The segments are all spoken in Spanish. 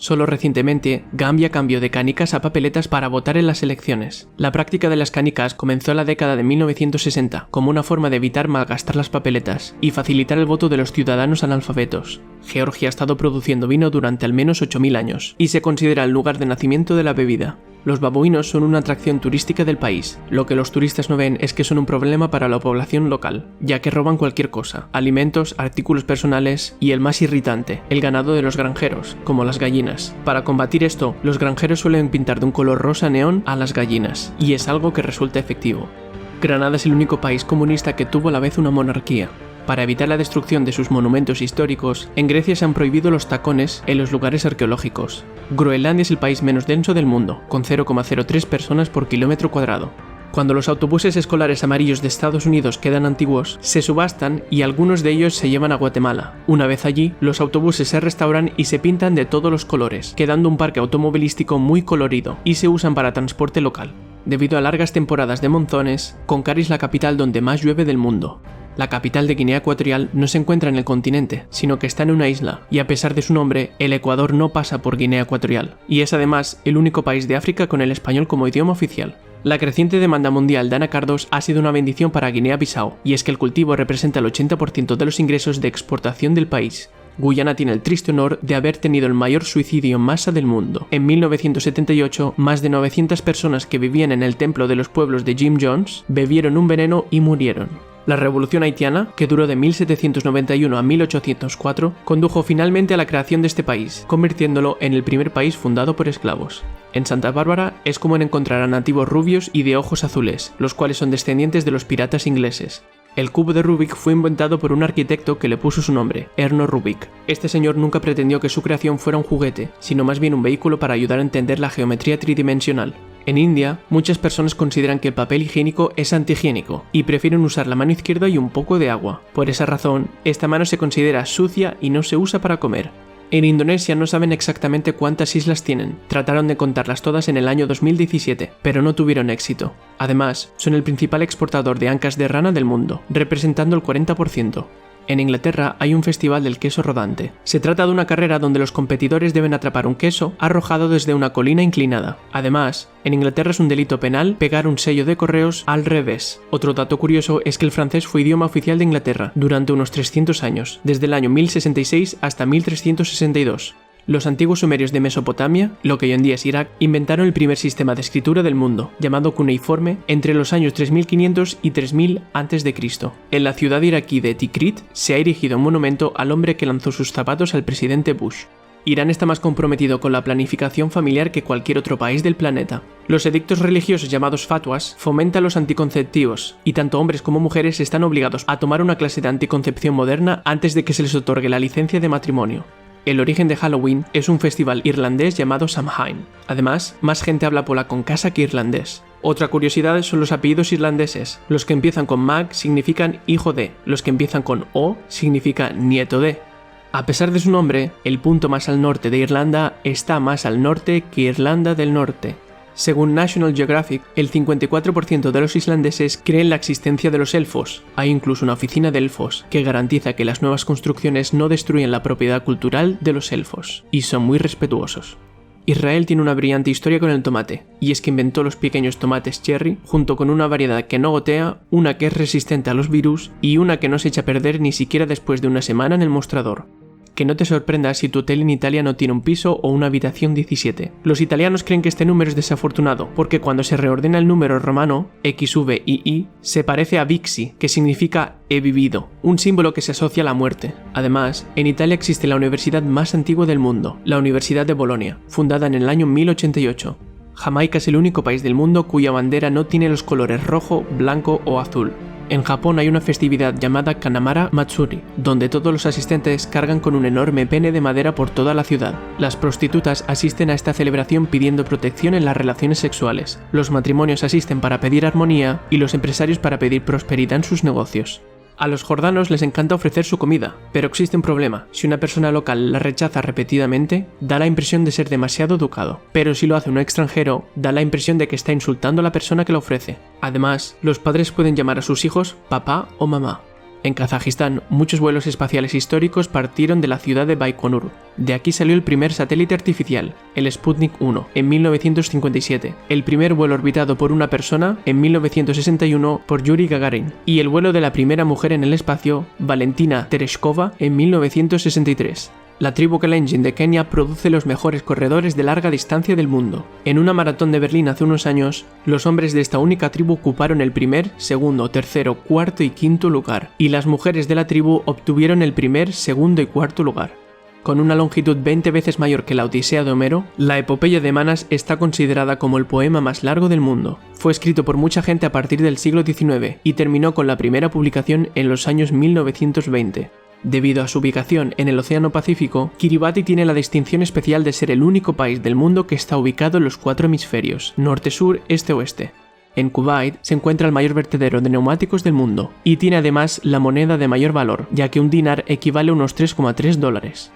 Solo recientemente, Gambia cambió de canicas a papeletas para votar en las elecciones. La práctica de las canicas comenzó en la década de 1960 como una forma de evitar malgastar las papeletas y facilitar el voto de los ciudadanos analfabetos. Georgia ha estado produciendo vino durante al menos 8000 años y se considera el lugar de nacimiento de la bebida. Los babuinos son una atracción turística del país. Lo que los turistas no ven es que son un problema para la población local, ya que roban cualquier cosa: alimentos, artículos personales y, el más irritante, el ganado de los granjeros, como las gallinas. Para combatir esto, los granjeros suelen pintar de un color rosa neón a las gallinas, y es algo que resulta efectivo. Granada es el único país comunista que tuvo a la vez una monarquía. Para evitar la destrucción de sus monumentos históricos, en Grecia se han prohibido los tacones en los lugares arqueológicos. Groenlandia es el país menos denso del mundo, con 0,03 personas por kilómetro cuadrado. Cuando los autobuses escolares amarillos de Estados Unidos quedan antiguos, se subastan y algunos de ellos se llevan a Guatemala. Una vez allí, los autobuses se restauran y se pintan de todos los colores, quedando un parque automovilístico muy colorido, y se usan para transporte local. Debido a largas temporadas de monzones, Conakry es la capital donde más llueve del mundo. La capital de Guinea Ecuatorial no se encuentra en el continente, sino que está en una isla, y a pesar de su nombre, el Ecuador no pasa por Guinea Ecuatorial, y es además el único país de África con el español como idioma oficial. La creciente demanda mundial de anacardos ha sido una bendición para Guinea-Bissau, y es que el cultivo representa el 80% de los ingresos de exportación del país. Guyana tiene el triste honor de haber tenido el mayor suicidio en masa del mundo. En 1978, más de 900 personas que vivían en el templo de los pueblos de Jim Jones bebieron un veneno y murieron. La revolución haitiana, que duró de 1791 a 1804, condujo finalmente a la creación de este país, convirtiéndolo en el primer país fundado por esclavos. En Santa Bárbara es común encontrar a nativos rubios y de ojos azules, los cuales son descendientes de los piratas ingleses. El cubo de Rubik fue inventado por un arquitecto que le puso su nombre, Erno Rubik. Este señor nunca pretendió que su creación fuera un juguete, sino más bien un vehículo para ayudar a entender la geometría tridimensional. En India, muchas personas consideran que el papel higiénico es antihigiénico y prefieren usar la mano izquierda y un poco de agua. Por esa razón, esta mano se considera sucia y no se usa para comer. En Indonesia no saben exactamente cuántas islas tienen, trataron de contarlas todas en el año 2017, pero no tuvieron éxito. Además, son el principal exportador de ancas de rana del mundo, representando el 40%. En Inglaterra hay un festival del queso rodante. Se trata de una carrera donde los competidores deben atrapar un queso arrojado desde una colina inclinada. Además, en Inglaterra es un delito penal pegar un sello de correos al revés. Otro dato curioso es que el francés fue idioma oficial de Inglaterra durante unos 300 años, desde el año 1066 hasta 1362. Los antiguos sumerios de Mesopotamia, lo que hoy en día es Irak, inventaron el primer sistema de escritura del mundo, llamado cuneiforme, entre los años 3500 y 3000 a.C. En la ciudad iraquí de Tikrit se ha erigido un monumento al hombre que lanzó sus zapatos al presidente Bush. Irán está más comprometido con la planificación familiar que cualquier otro país del planeta. Los edictos religiosos llamados fatwas fomentan los anticonceptivos, y tanto hombres como mujeres están obligados a tomar una clase de anticoncepción moderna antes de que se les otorgue la licencia de matrimonio. El origen de Halloween es un festival irlandés llamado Samhain. Además, más gente habla polaco en casa que irlandés. Otra curiosidad son los apellidos irlandeses. Los que empiezan con Mac significan hijo de, los que empiezan con O significan nieto de. A pesar de su nombre, el punto más al norte de Irlanda está más al norte que Irlanda del Norte. Según National Geographic, el 54% de los islandeses creen la existencia de los elfos. Hay incluso una oficina de elfos que garantiza que las nuevas construcciones no destruyen la propiedad cultural de los elfos, y son muy respetuosos. Israel tiene una brillante historia con el tomate, y es que inventó los pequeños tomates cherry junto con una variedad que no gotea, una que es resistente a los virus y una que no se echa a perder ni siquiera después de una semana en el mostrador. Que no te sorprenda si tu hotel en Italia no tiene un piso o una habitación 17. Los italianos creen que este número es desafortunado, porque cuando se reordena el número romano, XVII, se parece a Vixi, que significa he vivido, un símbolo que se asocia a la muerte. Además, en Italia existe la universidad más antigua del mundo, la Universidad de Bolonia, fundada en el año 1088. Jamaica es el único país del mundo cuya bandera no tiene los colores rojo, blanco o azul. En Japón hay una festividad llamada Kanamara Matsuri, donde todos los asistentes cargan con un enorme pene de madera por toda la ciudad. Las prostitutas asisten a esta celebración pidiendo protección en las relaciones sexuales. Los matrimonios asisten para pedir armonía y los empresarios para pedir prosperidad en sus negocios. A los jordanos les encanta ofrecer su comida, pero existe un problema. Si una persona local la rechaza repetidamente, da la impresión de ser demasiado educado. Pero si lo hace un extranjero, da la impresión de que está insultando a la persona que la ofrece. Además, los padres pueden llamar a sus hijos papá o mamá. En Kazajistán, muchos vuelos espaciales históricos partieron de la ciudad de Baikonur. De aquí salió el primer satélite artificial, el Sputnik 1, en 1957, el primer vuelo orbitado por una persona en 1961 por Yuri Gagarin, y el vuelo de la primera mujer en el espacio, Valentina Tereshkova, en 1963. La tribu Kalenjin de Kenia produce los mejores corredores de larga distancia del mundo. En una maratón de Berlín hace unos años, los hombres de esta única tribu ocuparon el primer, segundo, tercero, cuarto y quinto lugar, y las mujeres de la tribu obtuvieron el primer, segundo y cuarto lugar. Con una longitud 20 veces mayor que la Odisea de Homero, la Epopeya de Manas está considerada como el poema más largo del mundo. Fue escrito por mucha gente a partir del siglo XIX y terminó con la primera publicación en los años 1920. Debido a su ubicación en el Océano Pacífico, Kiribati tiene la distinción especial de ser el único país del mundo que está ubicado en los 4 hemisferios, norte, sur, este, oeste. En Kuwait se encuentra el mayor vertedero de neumáticos del mundo, y tiene además la moneda de mayor valor, ya que un dinar equivale a unos $3,3.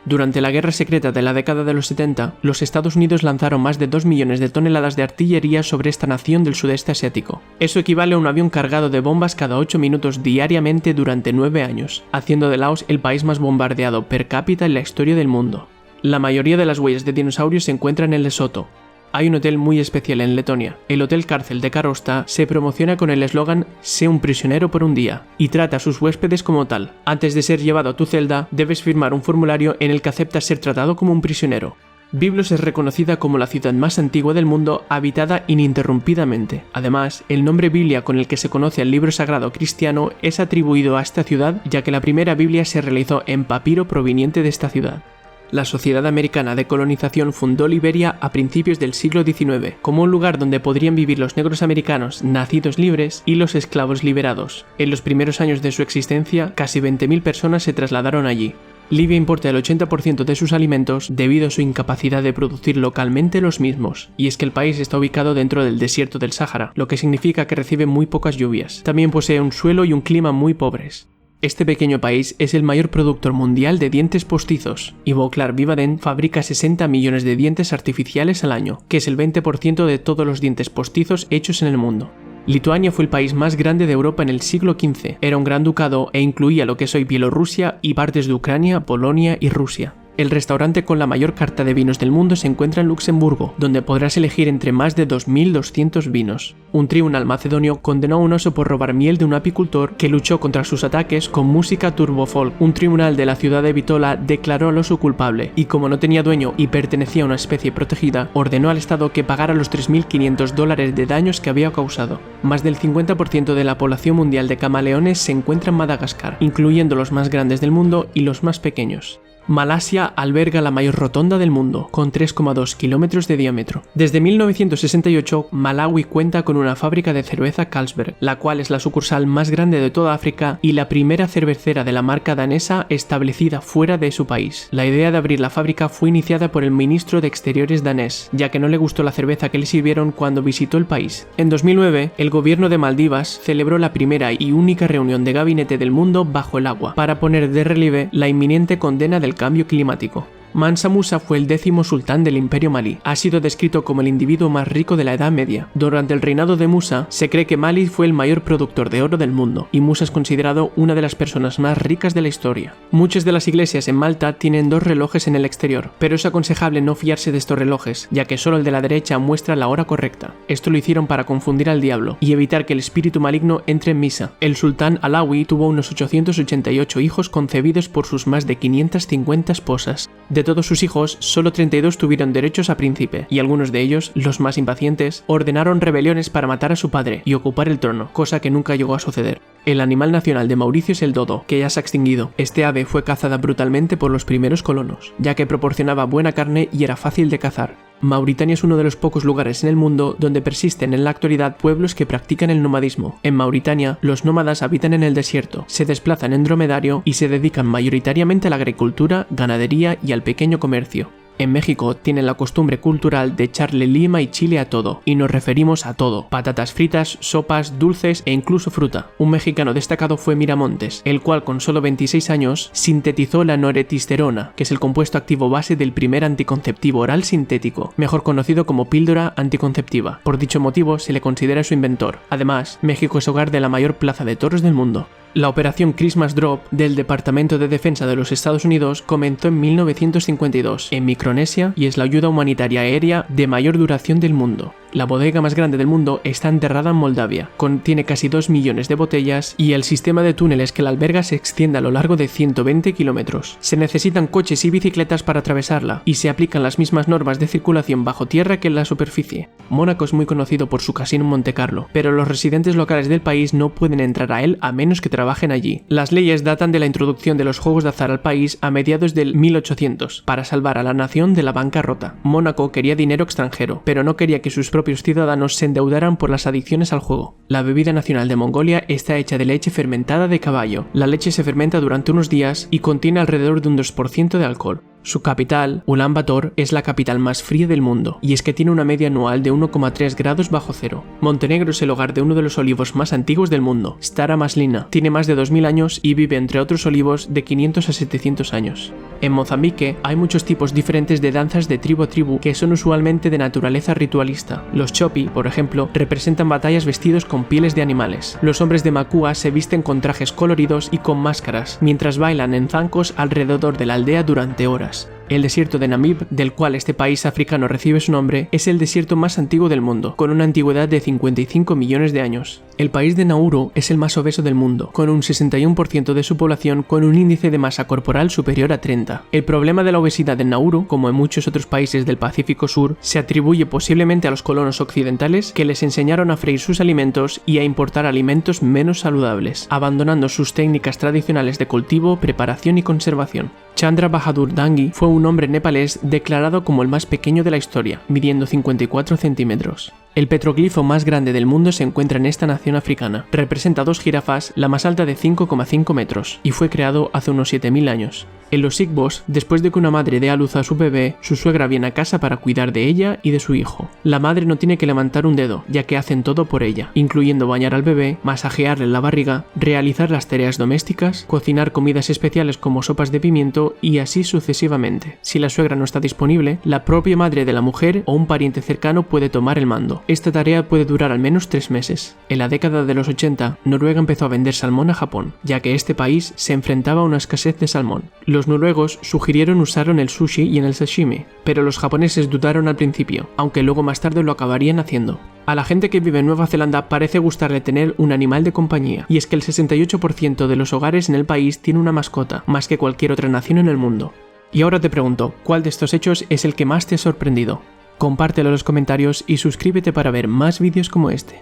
Durante la guerra secreta de la década de los 70, los Estados Unidos lanzaron más de 2 millones de toneladas de artillería sobre esta nación del sudeste asiático. Eso equivale a un avión cargado de bombas cada 8 minutos diariamente durante 9 años, haciendo de Laos el país más bombardeado per cápita en la historia del mundo. La mayoría de las huellas de dinosaurios se encuentran en Lesoto. Hay un hotel muy especial en Letonia. El Hotel Cárcel de Karosta se promociona con el eslogan «Sé un prisionero por un día» y trata a sus huéspedes como tal. Antes de ser llevado a tu celda, debes firmar un formulario en el que aceptas ser tratado como un prisionero. Byblos es reconocida como la ciudad más antigua del mundo, habitada ininterrumpidamente. Además, el nombre Biblia con el que se conoce al libro sagrado cristiano es atribuido a esta ciudad, ya que la primera Biblia se realizó en papiro proveniente de esta ciudad. La Sociedad Americana de Colonización fundó Liberia a principios del siglo XIX, como un lugar donde podrían vivir los negros americanos nacidos libres y los esclavos liberados. En los primeros años de su existencia, casi 20.000 personas se trasladaron allí. Libia importa el 80% de sus alimentos debido a su incapacidad de producir localmente los mismos, y es que el país está ubicado dentro del desierto del Sáhara, lo que significa que recibe muy pocas lluvias. También posee un suelo y un clima muy pobres. Este pequeño país es el mayor productor mundial de dientes postizos, y Boklar Vivaden fabrica 60 millones de dientes artificiales al año, que es el 20% de todos los dientes postizos hechos en el mundo. Lituania fue el país más grande de Europa en el siglo XV, era un gran ducado e incluía lo que es hoy Bielorrusia y partes de Ucrania, Polonia y Rusia. El restaurante con la mayor carta de vinos del mundo se encuentra en Luxemburgo, donde podrás elegir entre más de 2.200 vinos. Un tribunal macedonio condenó a un oso por robar miel de un apicultor que luchó contra sus ataques con música turbofolk. Un tribunal de la ciudad de Bitola declaró al oso culpable y, como no tenía dueño y pertenecía a una especie protegida, ordenó al Estado que pagara los $3.500 de daños que había causado. Más del 50% de la población mundial de camaleones se encuentra en Madagascar, incluyendo los más grandes del mundo y los más pequeños. Malasia alberga la mayor rotonda del mundo, con 3,2 kilómetros de diámetro. Desde 1968, Malawi cuenta con una fábrica de cerveza Carlsberg, la cual es la sucursal más grande de toda África y la primera cervecera de la marca danesa establecida fuera de su país. La idea de abrir la fábrica fue iniciada por el ministro de Exteriores danés, ya que no le gustó la cerveza que le sirvieron cuando visitó el país. En 2009, el gobierno de Maldivas celebró la primera y única reunión de gabinete del mundo bajo el agua, para poner de relieve la inminente condena del cambio climático. Mansa Musa fue el 10º sultán del Imperio Malí. Ha sido descrito como el individuo más rico de la Edad Media. Durante el reinado de Musa, se cree que Malí fue el mayor productor de oro del mundo, y Musa es considerado una de las personas más ricas de la historia. Muchas de las iglesias en Malta tienen 2 relojes en el exterior, pero es aconsejable no fiarse de estos relojes, ya que solo el de la derecha muestra la hora correcta. Esto lo hicieron para confundir al diablo y evitar que el espíritu maligno entre en misa. El sultán Alawi tuvo unos 888 hijos concebidos por sus más de 550 esposas. De todos sus hijos, solo 32 tuvieron derechos a príncipe, y algunos de ellos, los más impacientes, ordenaron rebeliones para matar a su padre y ocupar el trono, cosa que nunca llegó a suceder. El animal nacional de Mauricio es el dodo, que ya se ha extinguido. Este ave fue cazada brutalmente por los primeros colonos, ya que proporcionaba buena carne y era fácil de cazar. Mauritania es uno de los pocos lugares en el mundo donde persisten en la actualidad pueblos que practican el nomadismo. En Mauritania, los nómadas habitan en el desierto, se desplazan en dromedario y se dedican mayoritariamente a la agricultura, ganadería y al pequeño comercio. En México tienen la costumbre cultural de echarle lima y chile a todo, y nos referimos a todo: patatas fritas, sopas, dulces e incluso fruta. Un mexicano destacado fue Miramontes, el cual con solo 26 años sintetizó la noretisterona, que es el compuesto activo base del primer anticonceptivo oral sintético, mejor conocido como píldora anticonceptiva. Por dicho motivo se le considera su inventor. Además, México es hogar de la mayor plaza de toros del mundo. La operación Christmas Drop del Departamento de Defensa de los Estados Unidos comenzó en 1952 en Micronesia y es la ayuda humanitaria aérea de mayor duración del mundo. La bodega más grande del mundo está enterrada en Moldavia, contiene casi 2 millones de botellas y el sistema de túneles que la alberga se extiende a lo largo de 120 kilómetros. Se necesitan coches y bicicletas para atravesarla y se aplican las mismas normas de circulación bajo tierra que en la superficie. Mónaco es muy conocido por su casino en Monte Carlo, pero los residentes locales del país no pueden entrar a él a menos que trabajen allí. Las leyes datan de la introducción de los juegos de azar al país a mediados del 1800 para salvar a la nación de la bancarrota. Mónaco quería dinero extranjero, pero no quería que sus propios ciudadanos se endeudaran por las adicciones al juego. La bebida nacional de Mongolia está hecha de leche fermentada de caballo. La leche se fermenta durante unos días y contiene alrededor de un 2% de alcohol. Su capital, Ulan Bator, es la capital más fría del mundo, y es que tiene una media anual de 1,3 grados bajo cero. Montenegro es el hogar de uno de los olivos más antiguos del mundo, Stara Maslina. Tiene más de 2000 años y vive entre otros olivos de 500 a 700 años. En Mozambique hay muchos tipos diferentes de danzas de tribu a tribu que son usualmente de naturaleza ritualista. Los chopi, por ejemplo, representan batallas vestidos con pieles de animales. Los hombres de Makua se visten con trajes coloridos y con máscaras, mientras bailan en zancos alrededor de la aldea durante horas. El desierto de Namib, del cual este país africano recibe su nombre, es el desierto más antiguo del mundo, con una antigüedad de 55 millones de años. El país de Nauru es el más obeso del mundo, con un 61% de su población con un índice de masa corporal superior a 30. El problema de la obesidad en Nauru, como en muchos otros países del Pacífico Sur, se atribuye posiblemente a los colonos occidentales que les enseñaron a freír sus alimentos y a importar alimentos menos saludables, abandonando sus técnicas tradicionales de cultivo, preparación y conservación. Chandra Bahadur Dangi fue un hombre nepalés declarado como el más pequeño de la historia, midiendo 54 centímetros. El petroglifo más grande del mundo se encuentra en esta nación africana. Representa 2 jirafas, la más alta de 5,5 metros, y fue creado hace unos 7000 años. En los Igbos, después de que una madre dé a luz a su bebé, su suegra viene a casa para cuidar de ella y de su hijo. La madre no tiene que levantar un dedo, ya que hacen todo por ella, incluyendo bañar al bebé, masajearle la barriga, realizar las tareas domésticas, cocinar comidas especiales como sopas de pimiento y así sucesivamente. Si la suegra no está disponible, la propia madre de la mujer o un pariente cercano puede tomar el mando. Esta tarea puede durar al menos 3 meses. En la década de los 80, Noruega empezó a vender salmón a Japón, ya que este país se enfrentaba a una escasez de salmón. Los noruegos sugirieron usarlo en el sushi y en el sashimi, pero los japoneses dudaron al principio, aunque luego más tarde lo acabarían haciendo. A la gente que vive en Nueva Zelanda parece gustarle tener un animal de compañía, y es que el 68% de los hogares en el país tiene una mascota, más que cualquier otra nación en el mundo. Y ahora te pregunto, ¿cuál de estos hechos es el que más te ha sorprendido? Compártelo en los comentarios y suscríbete para ver más vídeos como este.